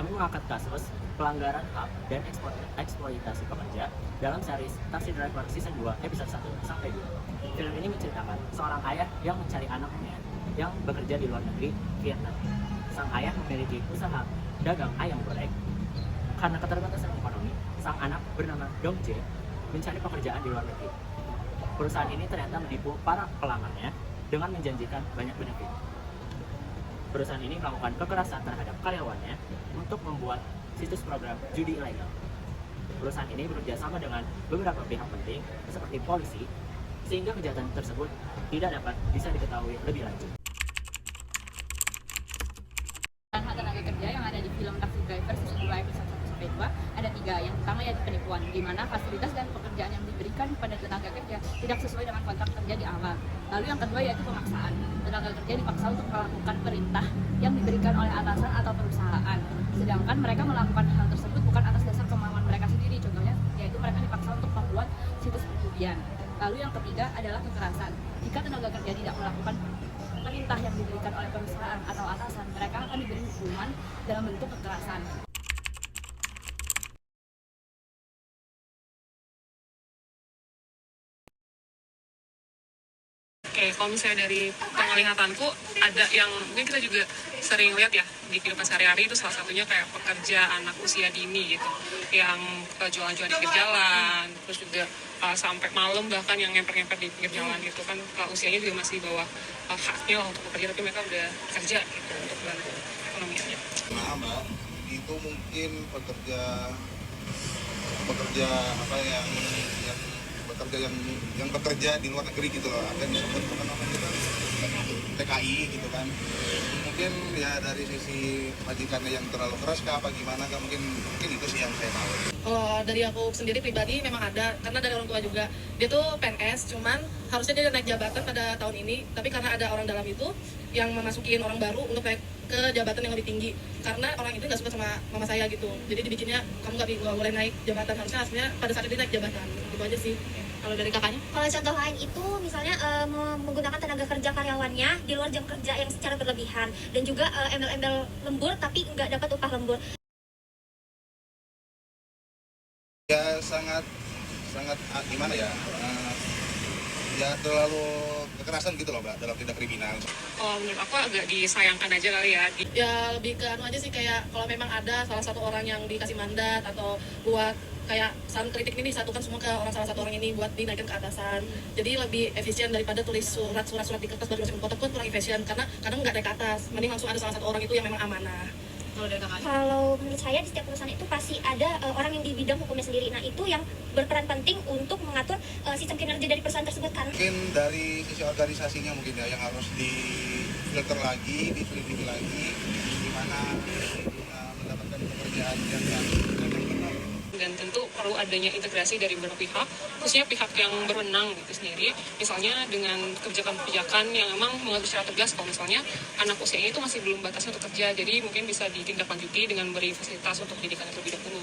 kami mengangkat kasus pelanggaran HAM dan eksploitasi pekerja dalam series Taxi Driver Season 2 episode 1 sampai 2. Film ini menceritakan seorang ayah yang mencari anaknya yang bekerja di luar negeri, Vietnam. Sang ayah memiliki usaha dagang ayam goreng. Karena keterbatasan ekonomi, sang anak bernama Dong Jae mencari pekerjaan di luar negeri. Perusahaan ini ternyata menipu para pelamarnya dengan menjanjikan banyak benefit. Perusahaan ini melakukan kekerasan terhadap karyawannya untuk membuat situs program judi ilegal. Perusahaan ini bekerja sama dengan beberapa pihak penting seperti polisi, sehingga kejahatan tersebut tidak dapat bisa diketahui lebih lanjut. Hak tenaga kerja yang ada di film Taxi Driver Season 2 episode 1 sampai 2 ada 3. Yang pertama yaitu penipuan, di mana fasilitas dan pekerjaan yang diberikan kepada tenaga kerja tidak sesuai dengan kontrak kerja di awal. Lalu yang kedua yaitu pemaksaan. Tenaga kerja dipaksa untuk melakukan perintah yang diberikan oleh atasan atau perusahaan. Sedangkan mereka melakukan hal tersebut bukan atas dasar kemauan mereka sendiri. Contohnya yaitu mereka dipaksa untuk membuat situs perjudian. Lalu yang ketiga adalah kekerasan. Jika tenaga kerja tidak melakukan perintah yang diberikan oleh perusahaan atau atasan, mereka akan diberi hukuman dalam bentuk kekerasan. Oke, kalau misalnya dari penglihatanku ada yang mungkin kita juga sering lihat ya di kehidupan sehari-hari, itu salah satunya kayak pekerja anak usia dini gitu, yang jualan-jualan di pinggir jalan, terus juga sampai malam bahkan yang ngemper-ngemper di pinggir jalan gitu kan, usianya juga masih di bawah haknya untuk bekerja, tapi mereka udah kerja gitu untuk bantu ekonominya. Nah, Mbak, itu mungkin pekerja apa yang bekerja di luar negeri gitu loh, ada yang disebut apa namanya itu TKI gitu kan. Mungkin ya dari sisi majikannya yang terlalu keras kah apa gimana kah, mungkin itu sih yang saya tahu. Dari aku sendiri pribadi memang ada, karena dari orang tua juga. Dia tuh PNS, cuman harusnya dia naik jabatan pada tahun ini, tapi karena ada orang dalam itu yang memasukin orang baru untuk naik ke jabatan yang lebih tinggi, karena orang itu nggak suka sama mama saya gitu, jadi dibikinnya kamu nggak boleh naik jabatan, harusnya pada saat itu naik jabatan. Itu aja sih. Kalau dari kakaknya? Kalau contoh lain itu misalnya menggunakan tenaga kerja karyawannya di luar jam kerja yang secara berlebihan, dan juga embel-embel lembur tapi nggak dapat upah lembur. Ya sangat gimana ya, ya terlalu kekerasan gitu loh Mbak dalam tindak kriminal. Menurut aku agak disayangkan aja kali ya. Ya lebih ke anu aja sih, kayak kalau memang ada salah satu orang yang dikasih mandat atau buat kayak saran kritik ini disatukan semua ke salah satu orang ini buat dinaikin ke atasan. Jadi lebih efisien daripada tulis surat di kertas baru masukin kotak, pun kurang efisien karena kadang nggak naik ke atas. Mending langsung ada salah satu orang itu yang memang amanah. Kalau menurut saya di setiap perusahaan itu pasti ada orang yang di bidang hukumnya sendiri. Nah, itu yang berperan penting untuk mengatur sistem kinerja dari perusahaan tersebut kan. Mungkin dari sisi organisasinya mungkin ya yang harus difilter lagi, diteliti lagi gimana mendapatkan pekerjaan yang benar. Dan tentu perlu adanya integrasi dari beberapa pihak, khususnya pihak yang berwenang gitu sendiri, misalnya dengan kebijakan-kebijakan yang memang mengatur secara tegas kalau misalnya anak usianya itu masih belum batasnya untuk kerja, jadi mungkin bisa ditindaklanjuti dengan beri fasilitas untuk pendidikan yang lebih dahulu.